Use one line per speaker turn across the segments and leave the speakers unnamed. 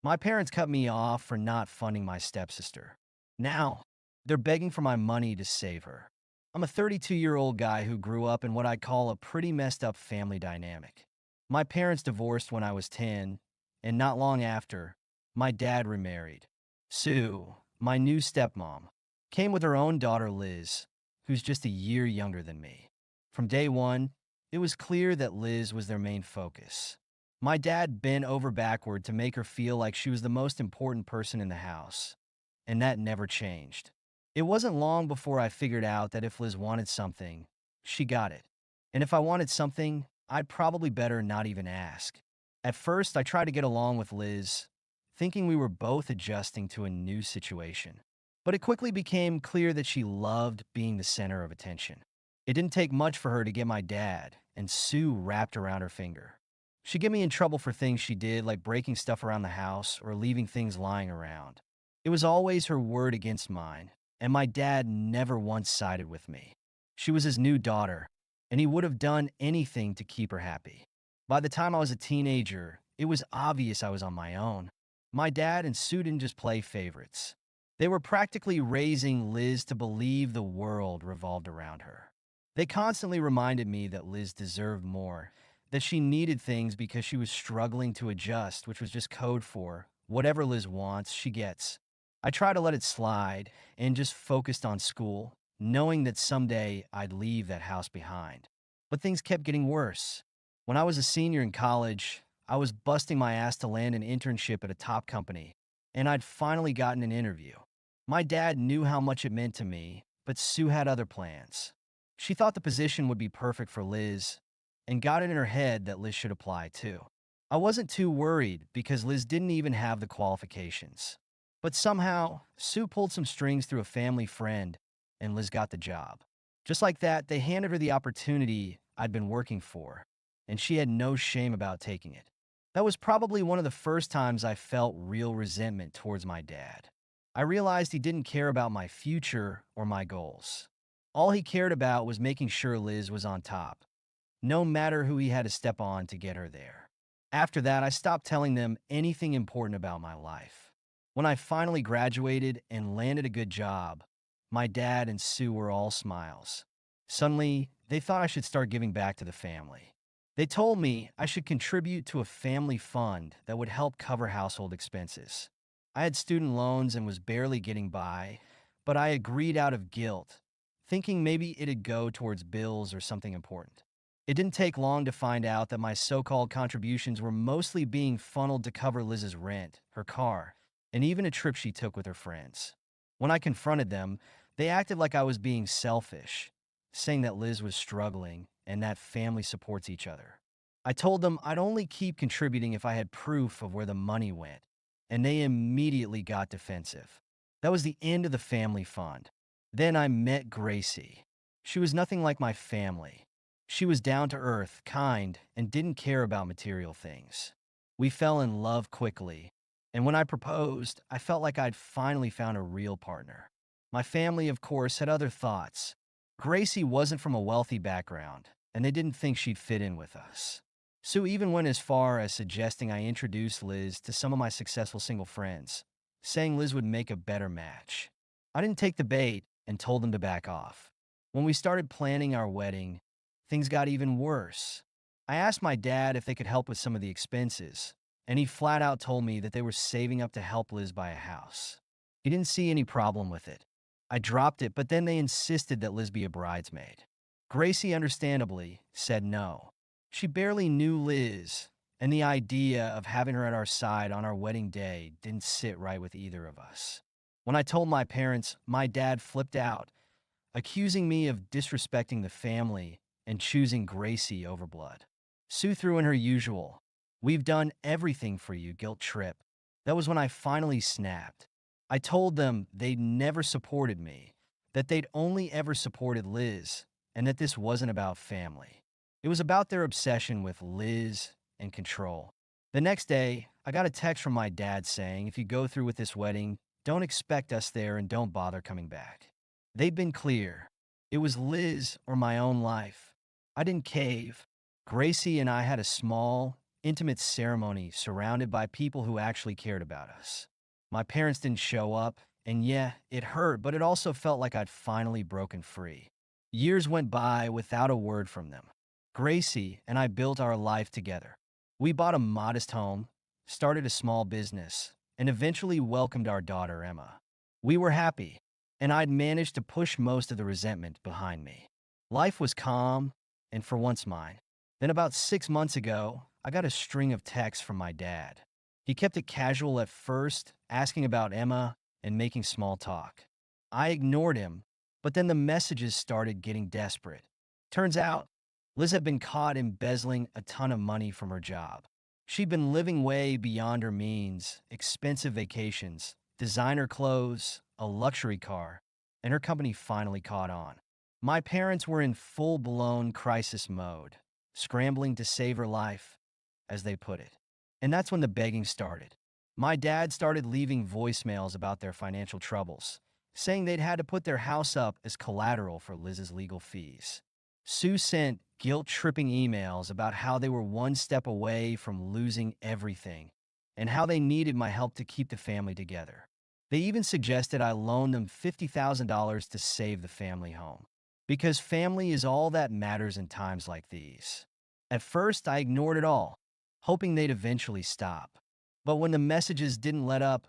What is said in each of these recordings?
My parents cut me off for not funding my stepsister. Now, they're begging for my money to save her. I'm a 32-year-old guy who grew up in what I'd call a pretty messed up family dynamic. My parents divorced when I was 10, and not long after, my dad remarried. Sue, my new stepmom, came with her own daughter Liz, who's just a year younger than me. From day one, it was clear that Liz was their main focus. My dad bent over backward to make her feel like she was the most important person in the house, and that never changed. It wasn't long before I figured out that if Liz wanted something, she got it. And if I wanted something, I'd probably better not even ask. At first, I tried to get along with Liz, thinking we were both adjusting to a new situation. But it quickly became clear that she loved being the center of attention. It didn't take much for her to get my dad, and Sue wrapped around her finger. She'd get me in trouble for things she did, like breaking stuff around the house or leaving things lying around. It was always her word against mine, and my dad never once sided with me. She was his new daughter, and he would have done anything to keep her happy. By the time I was a teenager, it was obvious I was on my own. My dad and Sue didn't just play favorites. They were practically raising Liz to believe the world revolved around her. They constantly reminded me that Liz deserved more, that she needed things because she was struggling to adjust, which was just code for whatever Liz wants, she gets. I tried to let it slide and just focused on school, knowing that someday I'd leave that house behind. But things kept getting worse. When I was a senior in college, I was busting my ass to land an internship at a top company, and I'd finally gotten an interview. My dad knew how much it meant to me, but Sue had other plans. She thought the position would be perfect for Liz, and got it in her head that Liz should apply too. I wasn't too worried because Liz didn't even have the qualifications. But somehow, Sue pulled some strings through a family friend, and Liz got the job. Just like that, they handed her the opportunity I'd been working for, and she had no shame about taking it. That was probably one of the first times I felt real resentment towards my dad. I realized he didn't care about my future or my goals. All he cared about was making sure Liz was on top, no matter who he had to step on to get her there. After that, I stopped telling them anything important about my life. When I finally graduated and landed a good job, my dad and Sue were all smiles. Suddenly, they thought I should start giving back to the family. They told me I should contribute to a family fund that would help cover household expenses. I had student loans and was barely getting by, but I agreed out of guilt, thinking maybe it'd go towards bills or something important. It didn't take long to find out that my so-called contributions were mostly being funneled to cover Liz's rent, her car, and even a trip she took with her friends. When I confronted them, they acted like I was being selfish, saying that Liz was struggling and that family supports each other. I told them I'd only keep contributing if I had proof of where the money went, and they immediately got defensive. That was the end of the family fund. Then I met Gracie. She was nothing like my family. She was down to earth, kind, and didn't care about material things. We fell in love quickly, and when I proposed, I felt like I'd finally found a real partner. My family, of course, had other thoughts. Gracie wasn't from a wealthy background, and they didn't think she'd fit in with us. Sue even went as far as suggesting I introduce Liz to some of my successful single friends, saying Liz would make a better match. I didn't take the bait and told them to back off. When we started planning our wedding, things got even worse. I asked my dad if they could help with some of the expenses, and he flat out told me that they were saving up to help Liz buy a house. He didn't see any problem with it. I dropped it, but then they insisted that Liz be a bridesmaid. Gracie, understandably, said no. She barely knew Liz, and the idea of having her at our side on our wedding day didn't sit right with either of us. When I told my parents, my dad flipped out, accusing me of disrespecting the family and choosing Gracie over blood. Sue threw in her usual, "We've done everything for you," guilt trip. That was when I finally snapped. I told them they'd never supported me, that they'd only ever supported Liz, and that this wasn't about family. It was about their obsession with Liz and control. The next day, I got a text from my dad saying, "If you go through with this wedding, don't expect us there and don't bother coming back." They'd been clear. It was Liz or my own life. I didn't cave. Gracie and I had a small, intimate ceremony surrounded by people who actually cared about us. My parents didn't show up, and yeah, it hurt, but it also felt like I'd finally broken free. Years went by without a word from them. Gracie and I built our life together. We bought a modest home, started a small business, and eventually welcomed our daughter, Emma. We were happy, and I'd managed to push most of the resentment behind me. Life was calm, and for once mine. Then about 6 months ago, I got a string of texts from my dad. He kept it casual at first, asking about Emma and making small talk. I ignored him, but then the messages started getting desperate. Turns out, Liz had been caught embezzling a ton of money from her job. She'd been living way beyond her means, expensive vacations, designer clothes, a luxury car, and her company finally caught on. My parents were in full-blown crisis mode, scrambling to save her life, as they put it. And that's when the begging started. My dad started leaving voicemails about their financial troubles, saying they'd had to put their house up as collateral for Liz's legal fees. Sue sent guilt-tripping emails about how they were one step away from losing everything and how they needed my help to keep the family together. They even suggested I loan them $50,000 to save the family home. Because family is all that matters in times like these. At first, I ignored it all, hoping they'd eventually stop. But when the messages didn't let up,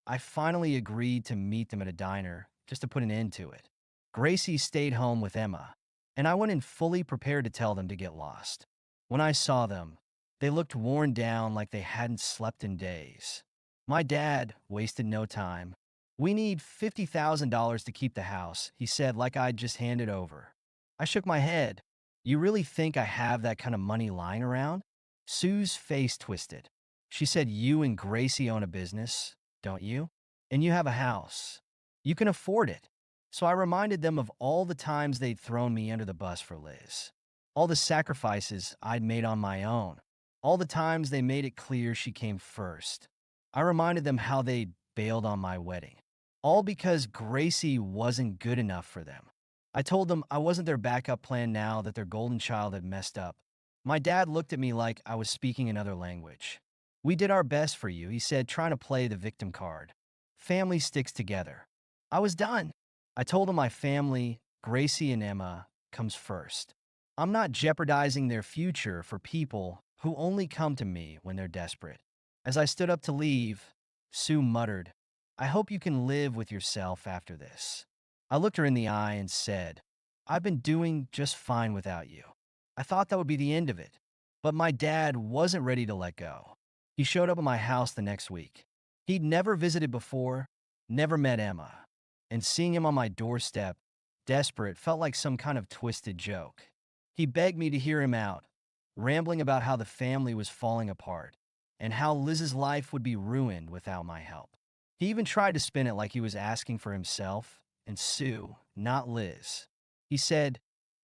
I finally agreed to meet them at a diner just to put an end to it. Gracie stayed home with Emma, and I went in fully prepared to tell them to get lost. When I saw them, they looked worn down like they hadn't slept in days. My dad wasted no time. "We need $50,000 to keep the house," he said like I'd just handed over. I shook my head. "You really think I have that kind of money lying around?" Sue's face twisted. She said, "You and Gracie own a business, don't you? And you have a house. You can afford it." So I reminded them of all the times they'd thrown me under the bus for Liz. All the sacrifices I'd made on my own. All the times they made it clear she came first. I reminded them how they'd bailed on my wedding. All because Gracie wasn't good enough for them. I told them I wasn't their backup plan now that their golden child had messed up. My dad looked at me like I was speaking another language. "We did our best for you," he said, trying to play the victim card. "Family sticks together." I was done. I told him my family, Gracie and Emma, comes first. I'm not jeopardizing their future for people who only come to me when they're desperate. As I stood up to leave, Sue muttered, "I hope you can live with yourself after this." I looked her in the eye and said, "I've been doing just fine without you." I thought that would be the end of it, but my dad wasn't ready to let go. He showed up at my house the next week. He'd never visited before, never met Emma, and seeing him on my doorstep, desperate, felt like some kind of twisted joke. He begged me to hear him out, rambling about how the family was falling apart and how Liz's life would be ruined without my help. He even tried to spin it like he was asking for himself and Sue, not Liz. He said,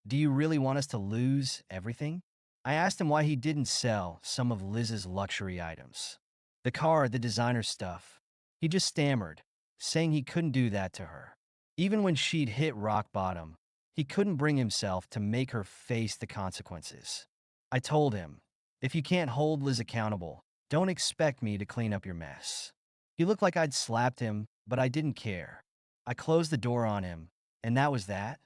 "Do you really want us to lose everything?" I asked him why he didn't sell some of Liz's luxury items. The car, the designer stuff. He just stammered, saying he couldn't do that to her. Even when she'd hit rock bottom, he couldn't bring himself to make her face the consequences. I told him, "If you can't hold Liz accountable, don't expect me to clean up your mess." He looked like I'd slapped him, but I didn't care. I closed the door on him, and that was that.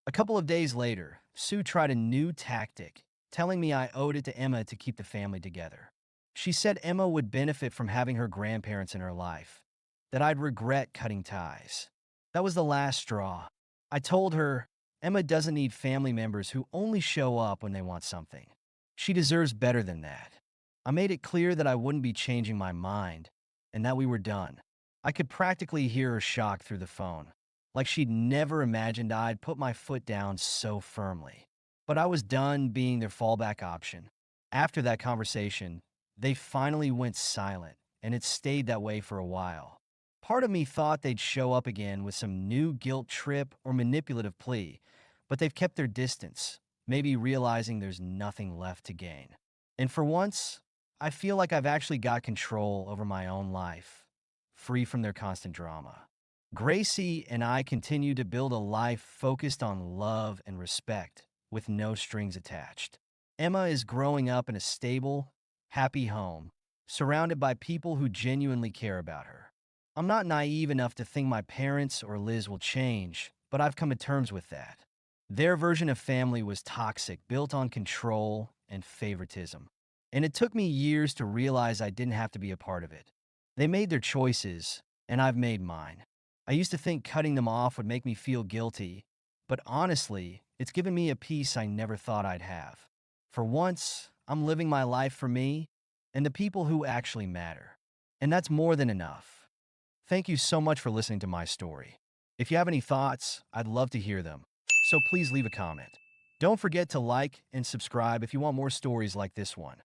A couple of days later, Sue tried a new tactic, telling me I owed it to Emma to keep the family together. She said Emma would benefit from having her grandparents in her life, that I'd regret cutting ties. That was the last straw. I told her Emma doesn't need family members who only show up when they want something. She deserves better than that. I made it clear that I wouldn't be changing my mind and that we were done. I could practically hear her shock through the phone, like she'd never imagined I'd put my foot down so firmly. But I was done being their fallback option. After that conversation, they finally went silent, and it stayed that way for a while. Part of me thought they'd show up again with some new guilt trip or manipulative plea, but they've kept their distance, maybe realizing there's nothing left to gain. And for once, I feel like I've actually got control over my own life, free from their constant drama. Gracie and I continue to build a life focused on love and respect, with no strings attached. Emma is growing up in a stable, happy home, surrounded by people who genuinely care about her. I'm not naive enough to think my parents or Liz will change, but I've come to terms with that. Their version of family was toxic, built on control and favoritism. And it took me years to realize I didn't have to be a part of it. They made their choices, and I've made mine. I used to think cutting them off would make me feel guilty, but honestly, it's given me a peace I never thought I'd have. For once, I'm living my life for me and the people who actually matter. And that's more than enough. Thank you so much for listening to my story. If you have any thoughts, I'd love to hear them. So please leave a comment. Don't forget to like and subscribe if you want more stories like this one.